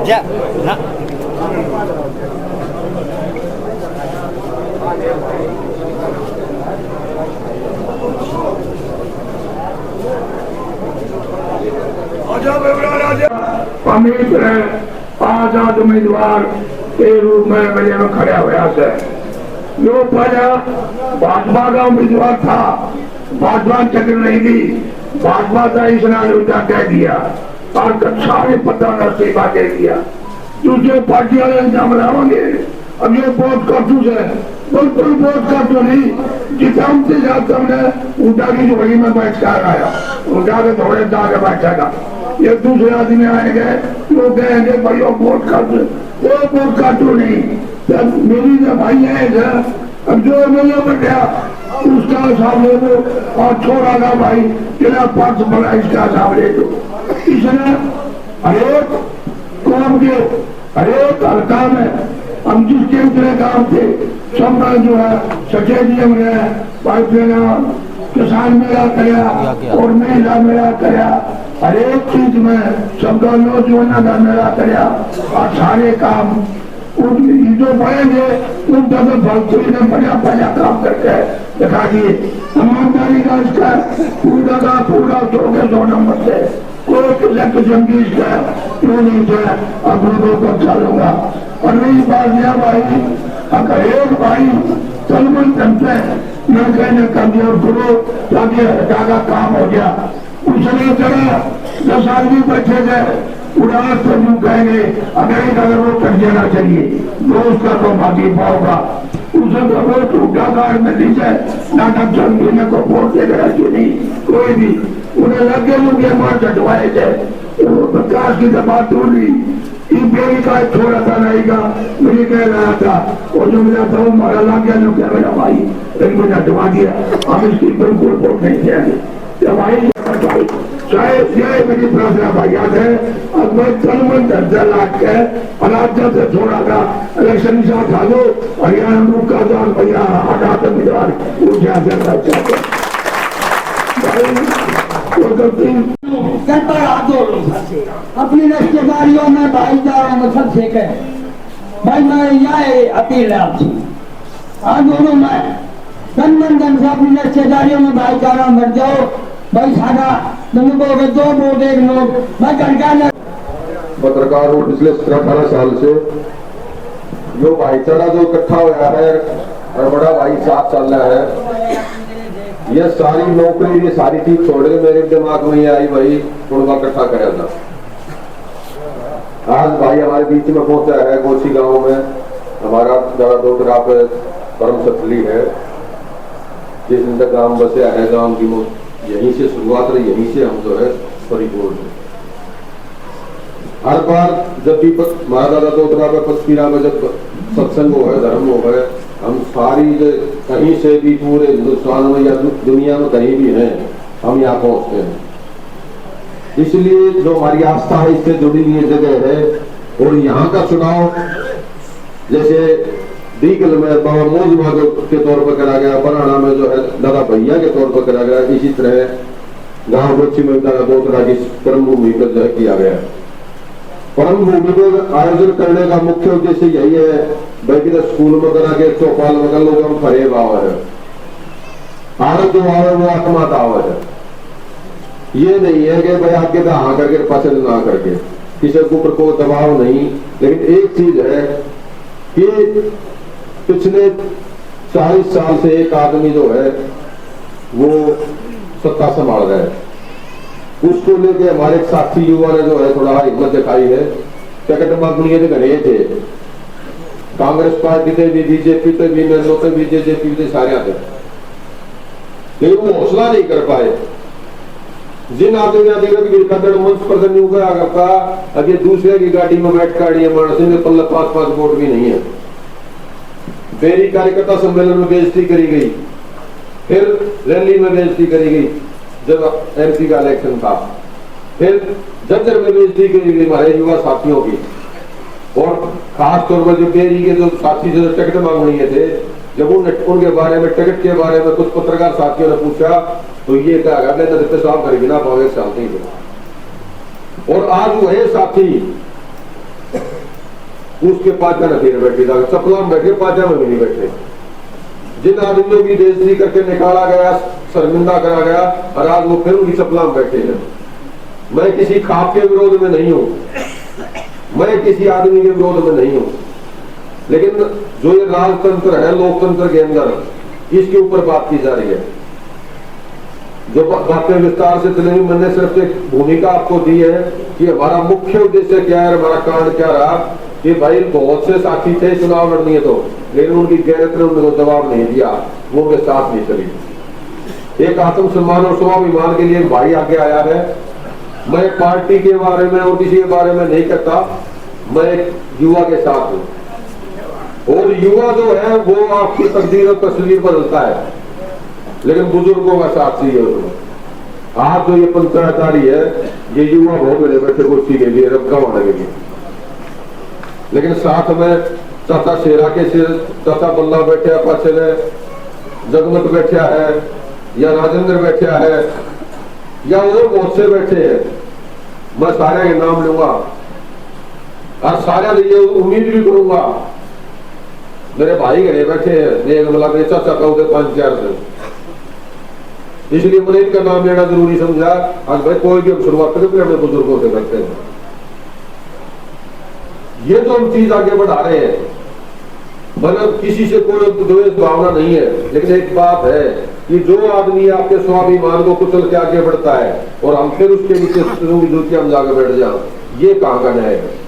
जा ना अमित है आजाद उम्मीदवार के रूप में मेले में खड़ा हुआ है। जो पहला भाजपा का उम्मीदवार था, भाजपा चक्र नहीं दी, भाजपा का इसने उल्टा कह दिया और सारे पता न सेवा दे दिया। दूसरे पार्टी वाले इंजाम लाओगे। अब ये बहुत कटुस है, बिल्कुल बहुत कटुस नहीं। जितामते साहब हमने उल्टा की झोली में बैठ कर आया, उल्टा के थोड़े दागे बैठेगा। ये दूसरे आदमी आएंगे, वो कहेंगे भाई वो वोट काटो, वो वोट काटो नहीं। जब मेरी जो भाई है, अब जो मेरे बढ़िया उसका हिसाब ले लो और छोड़ा का भाई तेरा पर्स बड़ा इसका हिसाब ले लो। इसने हरेक कौम के हरेक हल्का में हम जिसके उतरे गांव थे सबका जो है सचेत हमने पाइप लेना, किसान मेला कराया और महिला मेला कराया, हरेक चीज में सबका नौजवाना का मेला कराया और सारे काम जो बढ़ेंगे उनका तो भक्तों ने बड़ा काम करके दिखा दिए। ईमानदारी का इसका पूरा का पूरा 2 नंबर से कोई किस्म की इसका क्यों नहीं था, अपने को अच्छा लूंगा। और नहीं बात यह भाई अगर एक भाई सलमान बनते न कहने कमजोर करो ताकि ज्यादा काम हो गया। उसने चला 10 आदमी बैठे गए उड़ान तो यूं कहेंगे अगर वो कट जाना चाहिए तो उसका तो भागी पाओगा। उसे तो वो टूटा कार्ड में दी जाए नाटक चलने को वोट देगा क्यों नहीं कोई भी उन्हें लगे लोग ये मार चटवाए जाए। विकास की दबा तोड़ी बेरी का छोड़ा था नहीं का मुझे कह रहा था और जो मेरा था मारा लग गया जो क्या मेरा भाई इनको नटवा दिया। हम इसकी बिल्कुल वोट नहीं देंगे भाई। शायद यह मेरी प्रार्थना भाई याद है। अब मैं तनमन दर्जा लाग के अनाजा से छोड़ा था इलेक्शन खा दो हरियाणा रूप का जान भैया आजाद उम्मीदवार ऊर्जा चाहते अपनी रिश्तेदारियों में भाईचारा में सबसे कहे भाई मैं यह अपील है आपसे आज दोनों में तन मन धन से अपनी रिश्तेदारियों में भाईचारा मर जाओ भाई सारा तुमको अगर 2 वोट 1 लोग मैं करका पत्रकार हूँ पिछले 17-18 साल से। जो भाईचारा जो इकट्ठा हुआ है और बड़ा भाई साथ चल रहा है, ये सारी नौकरी ये सारी चीज छोड़ के मेरे दिमाग में ये आई भाई उनका इकट्ठा कराया था। आज भाई हमारे बीच में पहुंचा है गोची गांव में हमारा जरा दोतरा पे परम सतली है जिस दिन गांव बसे है गांव की यहीं से शुरुआत रही, यहीं से हम जो है परिपूर्ण है। हर बार जब भी हमारा दादा दोतरा पे पचपीरा में जब सत्संग हो है धर्म हो है हम सारी कहीं से भी पूरे हिंदुस्तान में या दुनिया में कहीं भी हैं हम यहाँ पहुंचते हैं। इसलिए जो हमारी आस्था है इससे जुड़ी हुई जगह है। और यहाँ का चुनाव जैसे डीगल में बाबा मौजूदा के तौर पर करा गया, बराना में जो है दादा भैया के तौर पर करा गया, इसी तरह गांव बच्ची में दादा दोतरा की परम भूमि पर जो है किया गया। परम भूमि पर आयोजन करने का मुख्य उद्देश्य यही है भाई कि स्कूल में करा के चौपाल में लोग हम खड़े भाव है भारत जो भाव है वो आत्मा दाव है। ये नहीं है कि भाई आगे दहा करके पसंद ना करके किसी के ऊपर कोई दबाव नहीं। लेकिन एक चीज है कि पिछले 40 साल से एक आदमी जो है वो सत्ता संभाल रहा है, उसको लेके हमारे साथी युवा ने जो है थोड़ा हिम्मत दिखाई है। टिकट मांगनी गए थे कांग्रेस पार्टी से भी बीजेपी से भी नजरों भी जेजेपी से सारे थे, लेकिन वो हौसला नहीं कर पाए। जिन आदमी मंच पर नहीं करा करता अब ये दूसरे की गाड़ी में बैठ कर मानसिंह पल्ला 5-5 वोट भी नहीं है। बेरी कार्यकर्ता सम्मेलन में बेइज्जती करी गई, फिर रैली में बेइज्जती करी गई जब एमपी का इलेक्शन था, फिर जज्जर में बेइज्जती करी गई हमारे युवा साथियों की। और खास तौर पर जो बेरी के जो साथी जो टिकट मांगने थे जब उनके बारे में टिकट के बारे में कुछ पत्रकार साथियों ने पूछा तो ये कहा साफ करेगी ना पावे साथी। और आज वही साथी उसके पाचा न फिर बैठे था, चपला में बैठे, पाचा में भी नहीं बैठे। जिन आदमियों की बेइज्जती करके निकाला गया, शर्मिंदा करा गया, और आज वो फिर उनकी चपला में बैठे हैं। मैं किसी खाप के विरोध में नहीं हूं, मैं किसी आदमी के विरोध में नहीं हूं, लेकिन जो ये राजतंत्र है, लोकतंत्र के अंदर, इसके ऊपर बात की जा रही है। जो बातें विस्तार से चलेंगी, मैंने सिर्फ एक भूमिका आपको दी है कि हमारा मुख्य उद्देश्य क्या है, हमारा कांड क्या रहा। कि भाई बहुत से साथी थे चुनाव लड़नी तो, लेकिन उनकी गैरत ने उनको जवाब नहीं दिया, वो उनके साथ नहीं चली। एक आत्मसम्मान और स्वाभिमान के लिए भाई आगे आया है। मैं पार्टी के बारे में और किसी के बारे में नहीं कहता, मैं एक युवा के साथ हूं, और युवा जो है वो आपकी तकदीर और तस्वीर बदलता है, लेकिन बुजुर्गों का साथ चाहिए उसमें। आज जो ये पंचायतारी है, ये युवा बहुत बड़े बैठे कुर्सी के लिए रखा होने के लिए, लेकिन साथ में चाचा शेरा के सिर, चाचा बल्ला बैठे पाछे ने, जगमत बैठा है, या राजेंद्र बैठा है, या और बहुत से बैठे हैं। मैं सारे के नाम लूंगा और सारे ये उम्मीद भी करूंगा, मेरे भाई घरे बैठे हैं, एक मतलब मेरे चाचा कहूँगे 5-4 से, इसलिए मैंने इनका नाम लेना जरूरी समझा। आज भाई कोई भी हम शुरुआत करके अपने बुजुर्गों से करते हैं। ये तो हम चीज आगे बढ़ा रहे हैं, मतलब किसी से कोई द्वेष भावना नहीं है, लेकिन एक बात है कि जो आदमी आपके स्वाभिमान को कुचल के आगे बढ़ता है और हम फिर उसके नीचे हम जाकर बैठ जाओ, ये कहां का न्याय है।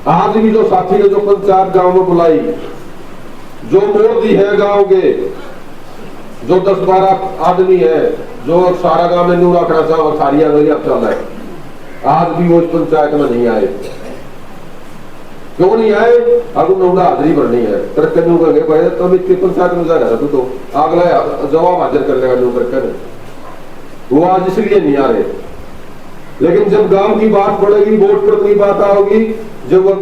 आज भी जो साथी ने जो पंचायत गांव में बुलाई, जो मोड़ दी है गांव के, जो 10-12 आदमी है, जो सारा गांव में नूरा खड़ा सा सारिया चल रहा है, आज भी वो इस पंचायत में नहीं आए। क्यों नहीं आए? अब उन्होंने हाजिरी भरनी है, तरक्के नू कहेंगे भाई तुम इसकी पंचायत में जा रहा था, तो अगला जवाब हाजिर कर लेगा नू करके, वो आज इसलिए नहीं आ रहे। लेकिन जब गांव की बात पड़ेगी, वोट पर की बात आओगी, जब वो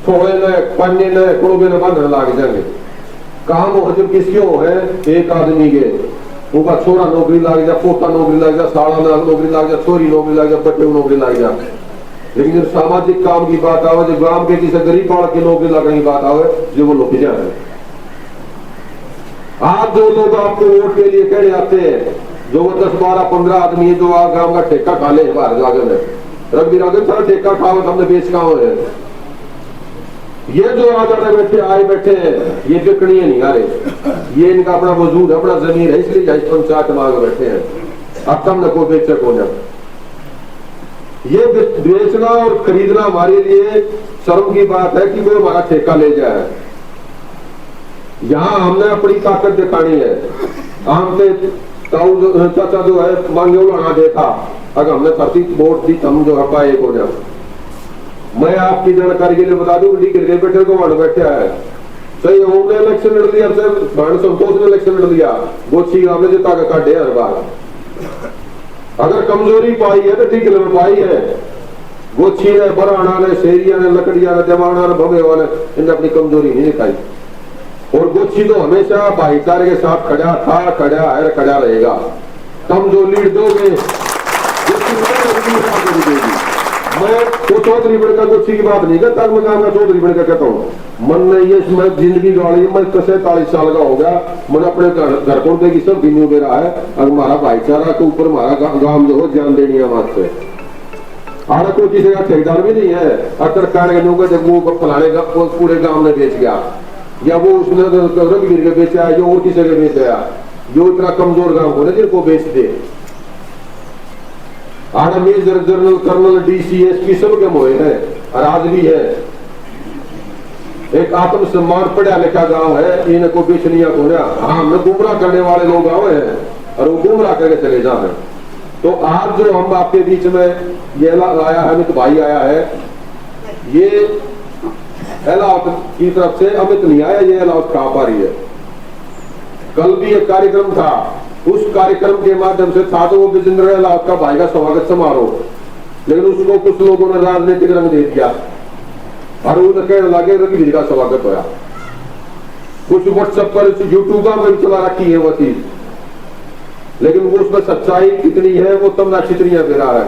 थोड़े न पन्ने न कुड़बे न बांधने लाग जाएंगे। काम हो जब किसके हो है, एक आदमी के, उनका छोरा नौकरी लाग जा, पोता नौकरी लाग जा, साला नौकरी लाग जा, छोरी नौकरी लाग जा, बच्चे नौकरी लाग जा। लेकिन जब सामाजिक काम की बात आवे, जब गांव के किसी गरीब बाढ़ की नौकरी लगने की बात आवे, जो वो लोग जा रहे हैं। आज जो लोग आपको वोट के लिए कहने आते हैं, जो वो 10-12-15 आदमी जो गांव का ठेका खा ले बाहर जागे में, रघुवीर राघव सारा ठेका खाओ, हमने बेच खाओ है। ये जो आजाद बैठे आए बैठे हैं, ये बिकड़िए नहीं आ रहे, ये इनका अपना वजूद, अपना जमीन है, इसलिए पंचायत मांग बैठे हैं। अब तम न को बेचक हो जाए। ये बेचना और खरीदना हमारे लिए शर्म की बात है कि कोई हमारा ठेका ले जाए। यहाँ हमने अपनी ताकत दिखानी है। आम से चाचा जो है मांगे उड़ाना देखा, अगर हमने धरती वोट दी हम जो है पाए हो जाए। मैं आपकी जानकारी के लिए बता दूं, बैठे को वहां बैठा है, सही हमने इलेक्शन लड़ लिया, संतोष ने इलेक्शन लड़ लिया, गोची हमने जिता के काटे हर बार। अगर कमजोरी पाई है तो ठीक में पाई है। गोची ने, बराना ने, शेरिया ने, लकड़िया ने, जमाना ने, भवेवा ने, इन्हें अपनी कमजोरी नहीं दिखाई। और गोची तो हमेशा भाईचारे के साथ खड़ा था, खड़ा है, खड़ा रहेगा। तुम जो लीड दोगे मैं वो चौधरी बनकर गोची की बात नहीं करता, मैं काम का चौधरी बनकर कहता हूँ। मन ने ये मैं जिंदगी गाड़ी, मैं 43 साल का हो गया, मैंने अपने घर को देगी सब गिन्यू दे रहा है। और हमारा भाईचारा के ऊपर हमारा गांव जो हो जान देनी है वहां से। आरा कोई किसी का ठेकेदार भी नहीं है। अगर कार्य जब वो फलाने पूरे गांव ने बेच गया, या वो उसने रघुवीर के बेचा, या और किसी के बेच गया, जो इतना कमजोर गांव हो ना जिनको बेच दे। आड़ा major, general, colonel, DC, SP सब के मोए है, और आज भी है। एक आत्मसम्मान पढ़ा लिखा गांव है, इनको बेचनिया को ना, हाँ गुमराह करने वाले लोग गाँव है, और वो गुमराह करके चले जा रहे। तो आज जो हम आपके बीच में ये आया है, अमित भाई आया है, ये इलाहाबाद की तरफ से अमित नहीं आया, ये इलाहाबाद कहाँ पा रही है। कल भी एक कार्यक्रम था, उस कार्यक्रम के माध्यम से था तो वो विजेंद्र इलाहाबाद का भाई का स्वागत समारोह, लेकिन उसको कुछ लोगों ने राजनीतिक रंग दे दिया और वो कहने लगे रघुवीर का स्वागत होया। कुछ व्हाट्सएप पर, यूट्यूब पर भी चला रखी है वो चीज, लेकिन वो उसमें सच्चाई कितनी है वो तमना चित्रियां दे रहा है।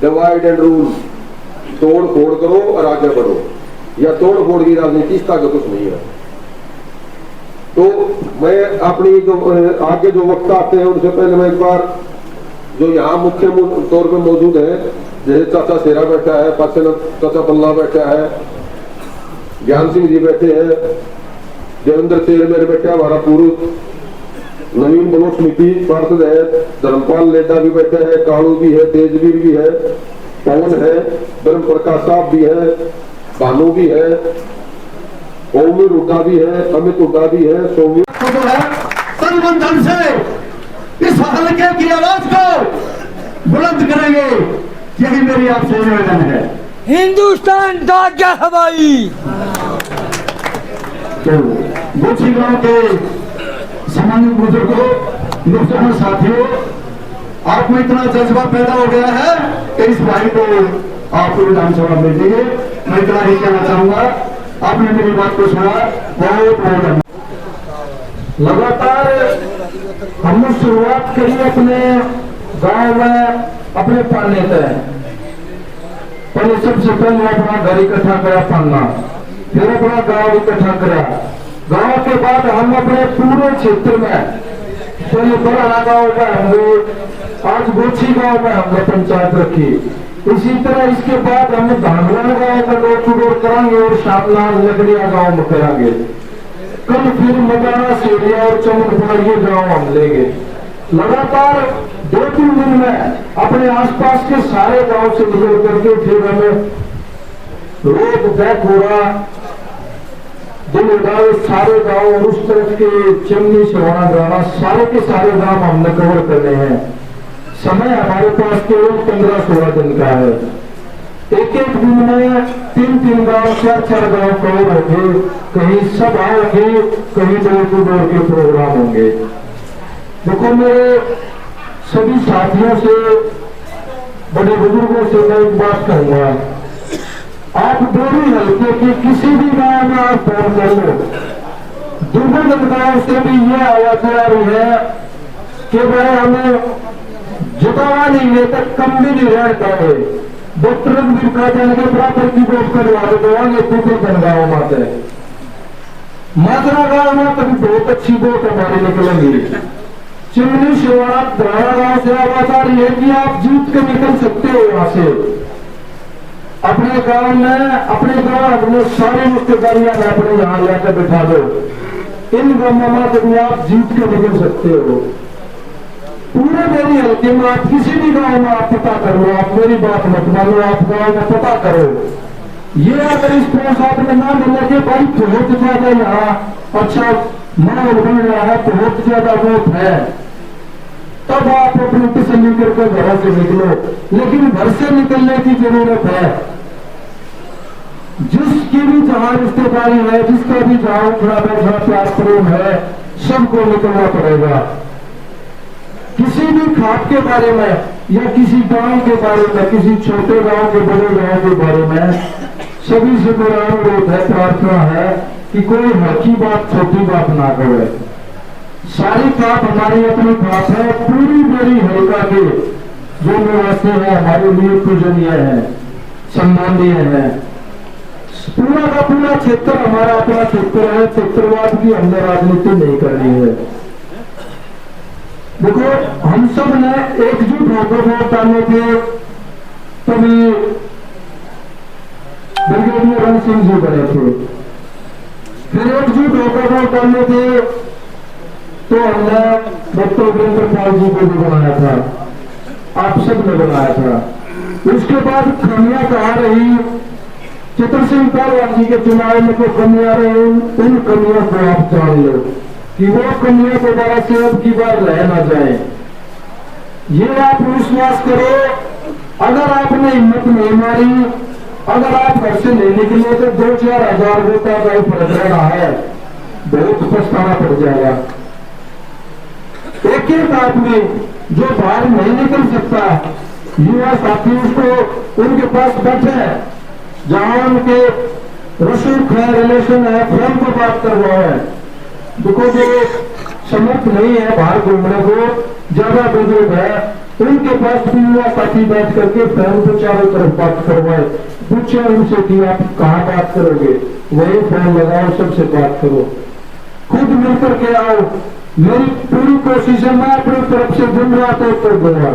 डिवाइड एंड रूल, तोड़ फोड़ करो और आगे बढ़ो, या तोड़ फोड़ की राजनीति, इस तरह का कुछ नहीं है। तो मैं अपनी जो आगे जो वक्ता आते हैं उनसे पहले मैं एक बार जो यहाँ मुख्य तौर पे मौजूद है, जैसे चाचा शेरा बैठा है, पासे चाचा पल्ला बैठा है, ज्ञान सिंह जी बैठे हैं, देवेंद्र चेयरमैन बैठा है, हमारा पूर्व नवीन ब्लॉक समिति पार्षद है, धर्मपाल लेडा भी बैठे हैं, कालू भी है, तेजवीर भी है, पवन है, ब्रह्म प्रकाश साहब भी है, भानु भी है, ओमिर हुड्डा भी है, अमित हुड्डा भी है, सौम्य तो है तन मन धन से इस हल्के की आवाज को बुलंद करेंगे, यही मेरी आपसे निवेदन है। हिंदुस्तान दागा हवाई। तो गोची गांव के सामान्य बुजुर्गों, दोस्तों, साथियों, आप में इतना जज्बा पैदा हो गया है कि इस भाई को आपको विधानसभा में दीजिए। मैं इतना ही कहना चाहूंगा, आपने मेरी बात को सुना, बहुत बहुत लगातार हमने शुरुआत करी अपने गांव में अपने पालने तय। पहले सबसे पहले अपना घर इकट्ठा करा पालना, फिर अपना गांव इकट्ठा करा। गांव के बाद हम अपने पूरे क्षेत्र में पहले बड़ा गांव में हमने, आज गोची गांव में हमने पंचायत रखी। इसी तरह इसके बाद हम धांगला गांव में डोर टू डोर कराएंगे और शामलाल लकड़िया गांव में कराएंगे। कल फिर मदाना सेरिया और चमकपुरा ये गांव हम लेंगे। लगातार 2-3 दिन में अपने आसपास के सारे गांव से निकल करके फिर हमें रोड बैक हो रहा दिन गाँव, सारे गांव और उस तरफ के चिमनी सिवाना गाना, सारे के सारे गांव हमने कवर करने हैं। समय हमारे पास केवल 15-16 दिन का है। एक एक दिन में 3-3 गांव, 4-4 गांव कवर होंगे, कहीं सभा होंगे, कहीं डोर टू डोर के प्रोग्राम होंगे। देखो, मेरे सभी साथियों से, बड़े बुजुर्गों से मैं एक बात कहूंगा, आप दोनों हल्के के किसी भी गांव में आप फोन कर लो, दुर्गम गांव से भी ये आवाज आ रही है कि भाई हमें जुटावा नहीं है तक कम भी नहीं रह पाए। डॉक्टर रघुवीर काजल के बराबर की वोट करवा देंगे कुकुर गाँव माते मात्रा गाँव में कभी बहुत अच्छी वोट हमारी निकलेंगी। चिमनी शिवाड़ा द्राड़ा गाँव से आवाज आ रही है कि आप जीत के निकल सकते हो यहाँ से। अपने गांव में, अपने गांव अपने सारी रिश्तेदारियां में अपने यहाँ लाकर बैठा दो। इन गांवों में आप जीत के निकल सकते हो। पूरे मेरी हल्के में आप किसी भी गांव में आप पता करो, आप मेरी बात मत मानो, आप गांव में पता करो। ये अगर इस साथ में ना मिलने के भाई बहुत ज्यादा यहाँ अच्छा माहौल बन रहा है, बहुत ज्यादा वोट है, तब आप अपनी तसल्ली करके घर से निकलो। लेकिन घर से निकलने की जरूरत है। जिसकी भी जहां रिश्तेदारी है, जिसका भी जहां उठना बैठना प्यार प्रेम है, सबको निकलना पड़ेगा। किसी भी खाप के बारे में या किसी गांव के बारे में, किसी छोटे गांव के बड़े गांव के बारे में, सभी से मेरा अनुरोध है, प्रार्थना है कि कोई हल्की बात छोटी बात ना करे। सारी खाप हमारी अपनी खाप है, पूरी बड़ी हल्का के जो निवासी है हमारे लिए पूजनीय है, सम्मानीय है। पूरा का पूरा क्षेत्र हमारा अपना क्षेत्र है। क्षेत्रवाद की हमने राजनीति नहीं करनी है। देखो, हम सब ने एकजुट होकर वोट डालने थे, तभी ब्रिगेडियर रण सिंह जी बने थे। फिर एकजुट होकर वोट डालने थे तो हमने डॉक्टर वीरेंद्र पाल जी को भी बनाया था, आप सब ने बनाया था। उसके बाद कमियां कहा रही, चित्र सिंह पहलवान जी के चुनाव में जो कमियां रही, उन कमियों को आप जान लो कि वो कमियां दोबारा से अब की बार रह ना जाए। ये आप विश्वास करो, अगर आपने हिम्मत नहीं मारी, अगर आप घर से नहीं निकले तो 2-4 हजार वोटा का फर्क रहा है, बहुत पछताना पड़ जाएगा। एक एक आदमी जो बाहर नहीं निकल सकता, युवा साथी उसको उनके पास बैठे, जहां उनके रसूख है, रिलेशन है, फोन पर बात करवाओ है। देखो, जो समर्थ नहीं है बाहर घूमने को, ज्यादा बुजुर्ग है, उनके पास भी युवा साथी बैठ करके फोन को चारों तरफ बात करवाए, पूछे उनसे कि आप कहाँ बात करोगे, वही फोन लगाओ, सबसे बात करो, खुद मिलकर के आओ। मेरी पूरी कोशिश है, मैं अपनी तरफ से दिन रात उत्तर दूंगा।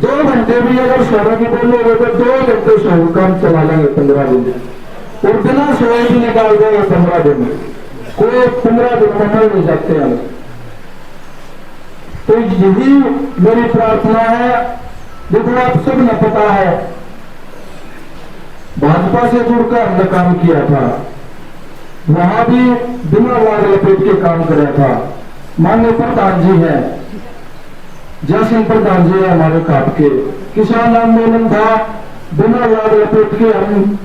2 घंटे भी अगर सोने की बोलोगे तो 2 घंटे सोने काम चला लेंगे 15 दिन, और बिना सोए भी निकाल देंगे 15 दिन। कोई 15 दिन में मर नहीं सकते हम। तो यही मेरी प्रार्थना है। देखो आप सब ने पता है, भाजपा से जुड़कर हमने काम किया था, वहां भी बिना लाग लपेट के काम कराया था। माननीय प्रधान जी है, जयसिंह प्रधान जी है हमारे काट के, किसान आंदोलन था, बिना लाग लपेट के हम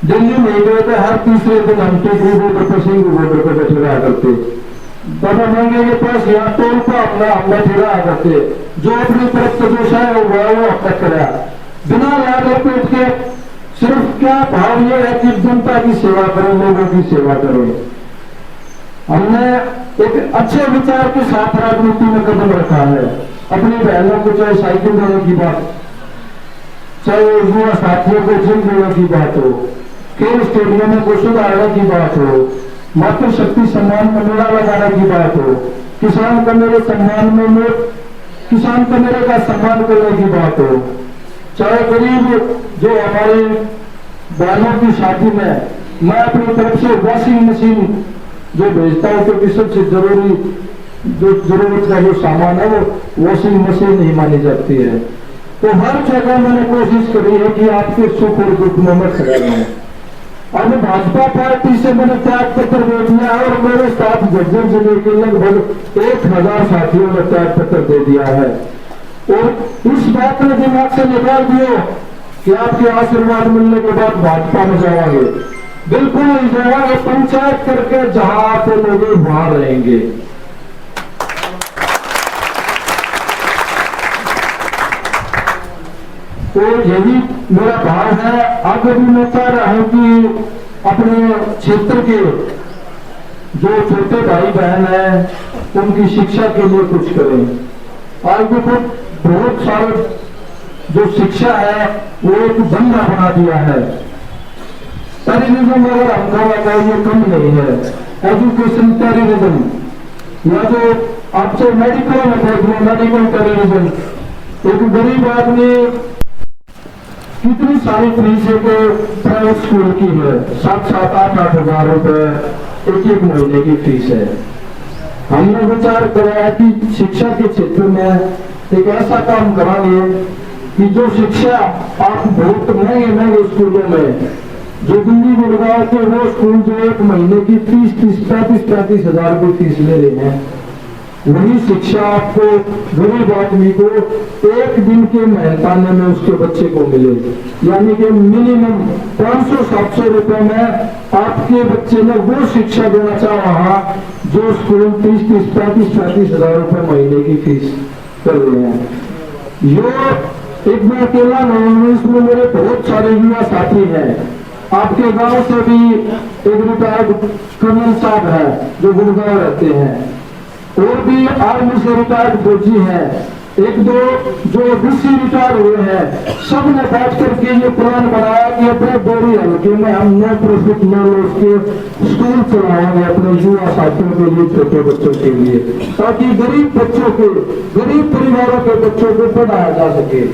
दिल्ली में गए थे। हर तीसरे दिन हम टिकरी बॉर्डर पर, सिंह बॉर्डर पर बैठे रहा करते, बाबा महंगे के पास यहाँ टोल को अपना हम बैठे रहा करते, जो अपनी तरफ से जो शायद वो अब तक कराया बिना लाग लपेट के। सिर्फ क्या भाव ये है कि जनता की सेवा करें, लोगों की सेवा करें। हमने एक अच्छे विचार के साथ राजनीति में कदम रखा है। अपनी बहनों को चाहे साइकिल देने की बात, चाहे युवा साथियों को जिम देने की बात हो, खेल स्टेडियम को सुधारने की बात हो, मातृशक्ति सम्मान का मेला लगाने की बात हो, किसान का मेरे सम्मान में किसान का मेरे का सम्मान करने की बात हो, चाहे गरीब जो हमारी बहनों की शादी में मैं अपनी तरफ से वॉशिंग मशीन जो भेजता हूँ, क्योंकि सबसे जरूरी जो जरूरत का जो सामान है वो वॉशिंग मशीन नहीं मानी जाती है। तो हर जगह मैंने कोशिश करी है कि आपके सुख और दुख में मैं खड़ा रहूं। अब भाजपा पार्टी से मैंने त्याग पत्र दे दिया है, और मेरे साथ झज्जर जिले के लगभग 1000 साथियों ने त्याग पत्र दे दिया है। और इस बात में दिमाग से निकाल दियो कि आपके आशीर्वाद मिलने के बाद भाजपा में जाओगे, बिल्कुल नहीं जाएंगे। पंचायत करके जहां आते लोग वहां रहेंगे। तो यही मेरा भाव है। आगे भी मैं चाह रहा हूं कि अपने क्षेत्र के जो छोटे भाई बहन हैं उनकी शिक्षा के लिए कुछ करें। आज देखो बहुत सारे जो शिक्षा है वो एक धंधा बना दिया है। टेररिज्म अगर हम कहा ये कम नहीं है, एजुकेशन टेररिज्म या जो आपसे मेडिकल में देख लो, मेडिकल टेररिज्म। एक गरीब आदमी कितनी सारी फीस को प्राइवेट स्कूल की है, 7-8 हजार रुपए एक महीने की फीस है। हमने विचार कराया कि शिक्षा के क्षेत्र में एक ऐसा काम करांगे कि जो शिक्षा आप बहुत महंगे स्कूलों में, जो दिल्ली गुड़गांव के वो स्कूल जो एक महीने की फीस 35 हजार की फीस ले रहे हैं, वही शिक्षा आपको गरीब आदमी को एक दिन के मेहनताने में उसके बच्चे को मिले। यानी कि मिनिमम 500-700 रुपए में आपके बच्चे ने वो शिक्षा देना चाह रहा जो स्कूल 35 हजार रुपए महीने की फीस कर रहे हैं। यो एक मैं अकेला नहीं हूं, इसमें मेरे बहुत सारे युवा साथी हैं। आपके गांव से भी एक रिटायर्ड कर्नल साहब है जो गुड़गांव रहते हैं, और भी आर्मी से रिटायर्ड फौजी हैं, 1-2 जो डीसी रिटायर हुए हैं। सब ने बैठ करके ये प्लान बनाया कि अपने बोरी हल्के में हम नो प्रॉफिट नो लॉस के स्कूल चलाएंगे अपने युवा साथियों के लिए, छोटे बच्चों के लिए, ताकि गरीब बच्चों को, गरीब परिवारों के बच्चों को पढ़ाया जा सके।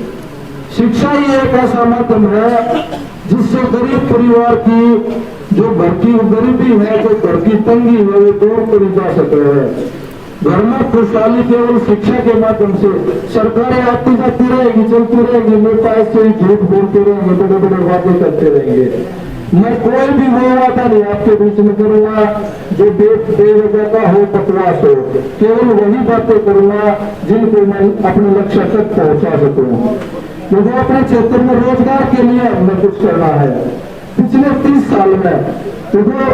शिक्षा ही एक ऐसा माध्यम है जिससे गरीब परिवार की जो घर की गरीबी है, जो घर की तंगी है, वो दूर करी जा सके है। घर में खुशहाली केवल शिक्षा के माध्यम से। सरकारें आती जाती रहेगी, चलती रहेगी, नेता ऐसे ही झूठ बोलते रहेंगे, बड़े बड़े वादे करते रहेंगे। मैं कोई भी वो वादा नहीं आपके बीच में करूंगा जो बेवजह का हो, बकवास हो। केवल वही बातें करूंगा जिनको मैं अपने लक्ष्य तक पहुंचा सकूं। मुझे अपने क्षेत्र में रोजगार के लिए हमने कुछ करना है। पिछले 30 साल में देखो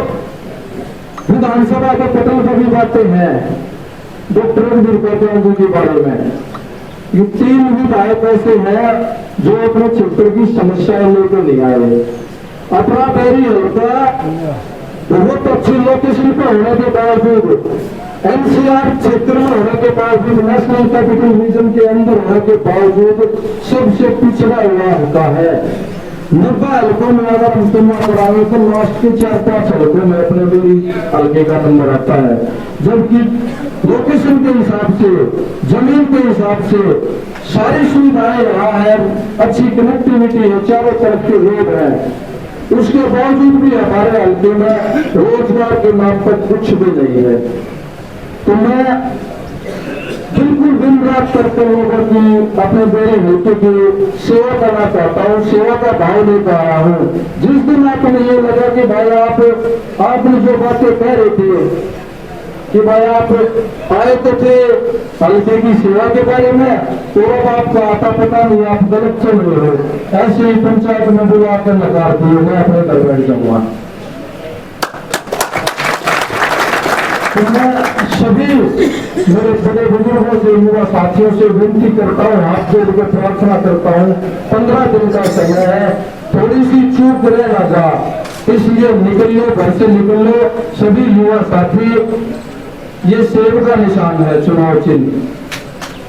विधानसभा के पटल पर भी बातें हैं डॉक्टर जी के बारे में। ये 3 विधायक ऐसे हैं जो अपने क्षेत्र की समस्याएं लेकर नहीं आए। अपना पैरी हल्का बहुत अच्छी लोकेशन पर होने के बावजूद एनसीआर क्षेत्र में होने के बावजूद, नेशनल कैपिटल रीजन के अंदर होने के बावजूद सबसे पिछड़ा हुआ होता है। 90 हल्कों में अगर हम तुलना करावे तो लास्ट के 4-5 हल्कों में अपने मेरी हल्के का नंबर आता है। जबकि लोकेशन के हिसाब से, जमीन के हिसाब से सारी सुविधाएं यहाँ है, अच्छी कनेक्टिविटी है, चारों तरफ के रोड है, उसके बावजूद भी हमारे हल्के में रोजगार के नाम पर कुछ भी नहीं है। तो मैं बिल्कुल दिन रात करते लोगों की, अपने बेरे होते की सेवा करना चाहता हूँ, सेवा का भाव ले पा रहा हूँ। जिस दिन आपने ये लगा कि भाई आपने जो बातें कह रहे थे कि भाई आप आए तो थे हल्के की सेवा के बारे में, तो अब आपको आता पता नहीं, आप गलत चल रहे हो, ऐसे ही पंचायत में बुला कर नकार दिए, मैं अपने घर बैठ जाऊंगा। तो मैं सभी मेरे बड़े बुजुर्गों से, युवा साथियों से विनती करता हूँ, हाथ जोड़ के प्रार्थना करता हूँ, 15 दिन का समय है, थोड़ी सी चूक रह ना जा, इसलिए निकल लो, घर से निकल लो सभी युवा साथी। ये सेब का निशान है, चुनाव चिन्ह।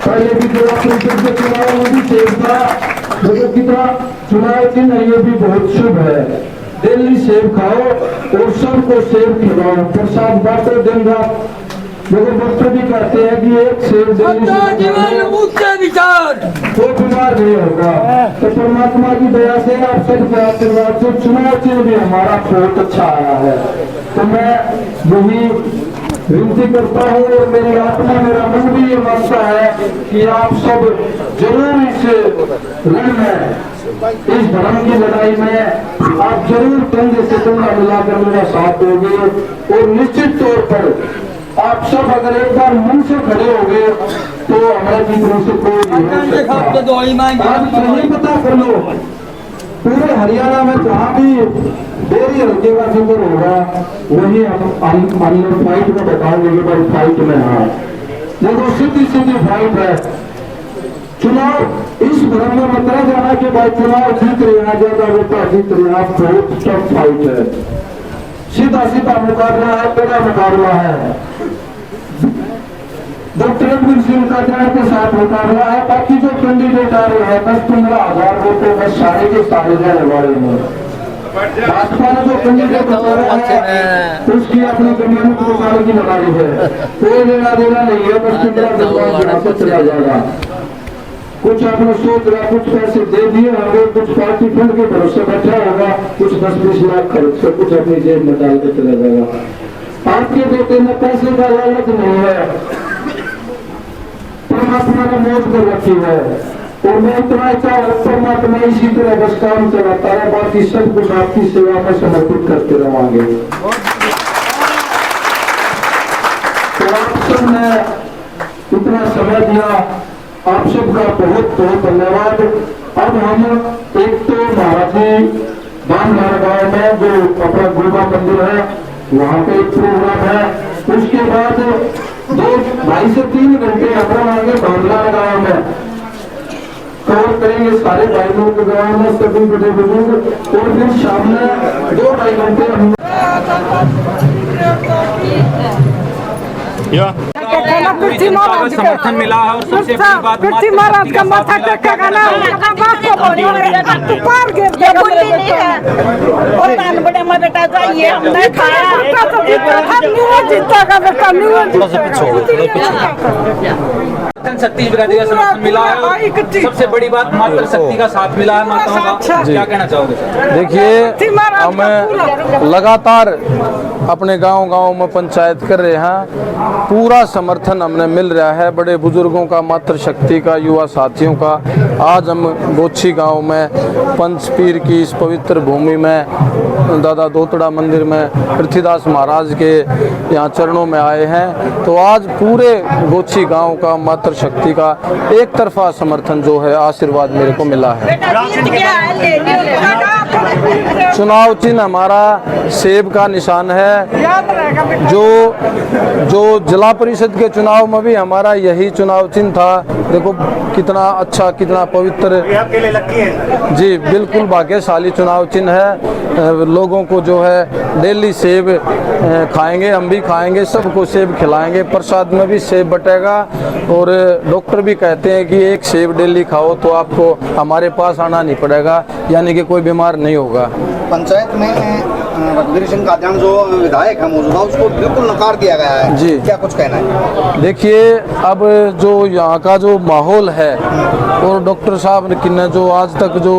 पहले भी जिला परिषद के चुनाव में भी सेब था, लेकिन कितना चुनाव चिन्ह है, ये भी बहुत शुभ है। डेली सेब खाओ और सबको सेब खिलाओ, प्रसाद बांटो दिन रात। लेकिन डॉक्टर भी कहते हैं कि एक सेब तो बीमार नहीं होगा। तो परमात्मा की दया से, आप सबके आशीर्वाद से चुनाव चिन्ह भी हमारा बहुत अच्छा आया है। तो मैं यही विनती करता हूँ और मेरी आत्मा, मेरा मन भी ये मानता है कि आप सब जरूर इस रण में, इस धर्म की लड़ाई में आप जरूर कंधे से कंधा मिलाकर मेरा साथ दोगे। और निश्चित तौर पर आप सब अगर एक बार मन से खड़े हो गए तो हमारे जीतने से कोई नहीं हो सकता। आज नहीं पता कर लो, पूरे हरियाणा में जहाँ भी डेरी हल्के का जिक्र होगा, वही हम फाइट को बताएंगे कि भाई फाइट में हाँ, देखो सीधी फाइट है। चुनाव इस भ्रम में मत रह जाना कि भाई चुनाव जीत रहे हैं, ज्यादा वोटा जीत रहे हैं, आप बहुत टफ फाइट है, सीधा मुकाबला है, बड़ा मुकाबला है। डॉक्टर रणवीर सिंह का जन के साथ मुकाबला है। बाकी जो कैंडिडेट आ रहे हैं 10-15 हजार वोटों में सारे के सारे जाने वाले हैं। भाजपा ने जो कैंडिडेट उतारा है उसकी अपनी कम्युनिटी प्रचार की लड़ाई है, कोई लेना देना नहीं है, बस 15 दिन से चला जाएगा। कुछ आपने सोच रहा, कुछ पैसे दे दिए होंगे, कुछ पार्टी फंड के भरोसे बैठा होगा, कुछ 10-20 लाख खर्च कर कुछ अपनी जेब में डाल के चला जाएगा। आपके बेटे में पैसे का लालच नहीं है, परमात्मा ने मौज कर रखी है। और मैं इतना चाहूँ परमात्मा इसी तरह बस काम चलाता है, बाकी सब कुछ आपकी सेवा में समर्पित करते रहेंगे। तो आप सबने इतना समय दिया, आप सबका बहुत बहुत धन्यवाद। अब हम एक तो महाराजी बांधवाड़ा गाँव में जो अपना दुर्गा मंदिर है वहाँ पे एक प्रोग्राम है, उसके बाद 2-2.5 से 3 घंटे अपना आगे बांधवाड़ा गाँव में कवर करेंगे, सारे भाई लोग के गाँव में सभी बड़े बुजुर्ग। और फिर शाम में 2-2.5 घंटे हम पृथ्वी समर्थन मिला है। और सबसे बड़ी बात पृथ्वी महाराज का माथा टेकेगा ना, बड़े में बेटा जाइए, हमने खाया शक्ति ब्रिगेड का समर्थन मिला है। और सबसे बड़ी बात मातृ शक्ति का साथ मिला है माताओं का, क्या कहना चाहोगे? देखिए, हमें लगातार अपने गांव में पंचायत कर रहे हैं, पूरा समर्थन हमें मिल रहा है, बड़े बुजुर्गों का, मातृ शक्ति का, युवा साथियों का। आज हम गोछी गांव में पंचपीर की इस पवित्र भूमि में दादा दोतड़ा मंदिर में पृथ्वीदास महाराज के यहाँ चरणों में आए हैं। तो आज पूरे गोछी गांव का, मातृ शक्ति का एक तरफा समर्थन जो है, आशीर्वाद मेरे को मिला है। चुनाव चिन्ह हमारा सेब का निशान है। जो जिला परिषद के चुनाव में भी हमारा यही चुनाव चिन्ह था। देखो कितना अच्छा, कितना पवित्र, जी बिल्कुल भाग्यशाली चुनाव चिन्ह है। लोगों को जो है डेली सेब खाएंगे, हम भी खाएंगे, सबको सेब खिलाएंगे, प्रसाद में भी सेब बटेगा। और डॉक्टर भी कहते हैं कि एक सेब डेली खाओ तो आपको हमारे पास आना नहीं पड़ेगा, यानी कि कोई बीमार नहीं होगा। पंचायत में रघुवीर सिंह कादियान जो विधायक है मौजूदा, उसको बिल्कुल नकार दिया गया है जी। क्या कुछ कहना है? देखिए, अब जो यहाँ का जो माहौल है और डॉक्टर साहब ने जो आज तक जो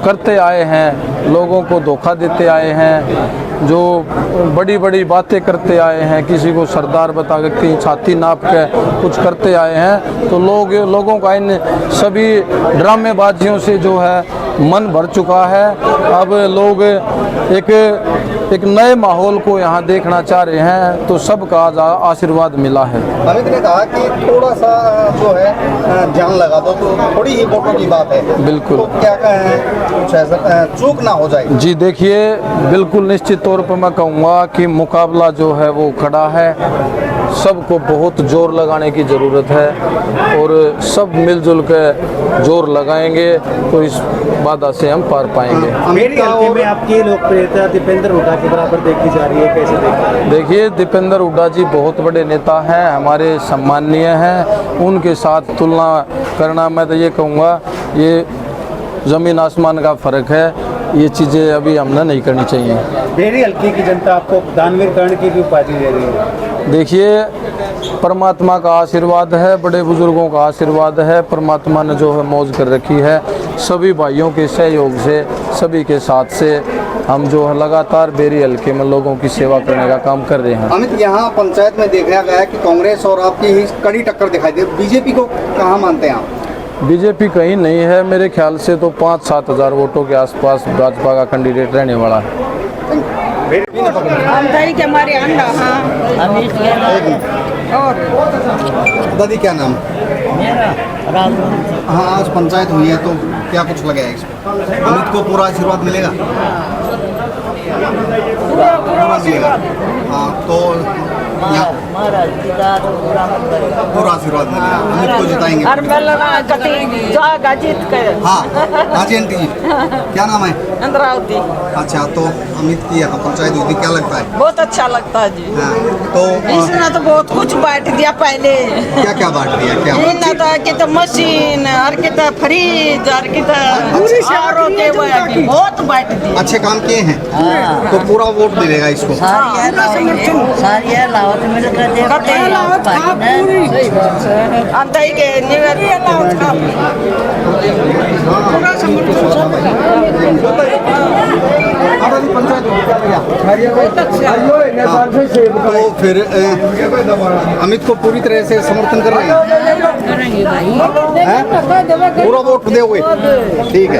करते आए हैं, लोगों को धोखा देते आए हैं, जो बड़ी बड़ी बातें करते आए हैं, किसी को सरदार बता के कहीं छाती नाप के कुछ करते आए हैं, तो लोगों का इन सभी ड्रामेबाजियों से जो है मन भर चुका है। अब लोग एक नए माहौल को यहाँ देखना चाह रहे हैं, तो सबका आशीर्वाद मिला है। अमित ने कहा कि थोड़ा सा जो है ध्यान लगा दो, तो थोड़ी ही वोटों की बात है। बिल्कुल। तो क्या कहें, कुछ ऐसा चूक ना हो जाए? जी देखिए, बिल्कुल निश्चित तौर पर मैं कहूँगा कि मुकाबला जो है वो खड़ा है, सबको बहुत जोर लगाने की ज़रूरत है और सब मिलजुल के जोर लगाएंगे तो इस बाधा से हम पार पाएंगे। मेरी हल्के में आपकी लोकप्रियता दीपेंद्र हुड्डा के बराबर देखी जा रही है, कैसे देखा? देखिए, दीपेंद्र हुड्डा जी बहुत बड़े नेता हैं, हमारे सम्माननीय हैं, उनके साथ तुलना करना मैं तो ये कहूँगा ये ज़मीन आसमान का फ़र्क है, ये चीज़ें अभी हमने नहीं करनी चाहिए। मेरी हल्के की जनता आपको दानवीर कर्ण की भी उपाधि दे रही है। देखिए, परमात्मा का आशीर्वाद है, बड़े बुजुर्गों का आशीर्वाद है, परमात्मा ने जो है मौज कर रखी है, सभी भाइयों के सहयोग से, सभी के साथ से हम जो है लगातार बेरी हल्के में लोगों की सेवा करने का काम कर रहे हैं। अमित, यहाँ पंचायत में देखा गया है कि कांग्रेस और आपकी ही कड़ी टक्कर दिखाई दे, बीजेपी को कहाँ मानते हैं आप? बीजेपी कहीं नहीं है, मेरे ख्याल से तो 5-7 हज़ार वोटों के आसपास भाजपा का कैंडिडेट रहने वाला है। के हमारे अंडा दादी क्या नाम? हाँ, आज पंचायत हुई है तो क्या कुछ लगे है इसमें? अमित को पूरा आशीर्वाद मिलेगा? पूरा मिलेगा। हाँ, तो पूरा आशीर्वाद मिलेगा, अमित को जिताएंगे। हाँ, हाँ जी आंटी जी, क्या नाम है? इंद्रावती। अच्छा, तो अमित की यहाँ पंचायत हुई थी, क्या लगता है? बहुत अच्छा लगता है जी। हाँ, तो इसने तो बहुत कुछ बांट दिया पहले। क्या क्या बांट दिया? क्या इन्हें तो कि तो मशीन और कि तो फ्रिज और कि तो RO के बहुत बांट दिए। अच्छे काम किए हैं तो पूरा वोट मिलेगा इसको। अंतई के तो फिर अमित को पूरी तरह से समर्थन कर रहे हैं? पूरा वोट दोगे? ठीक है।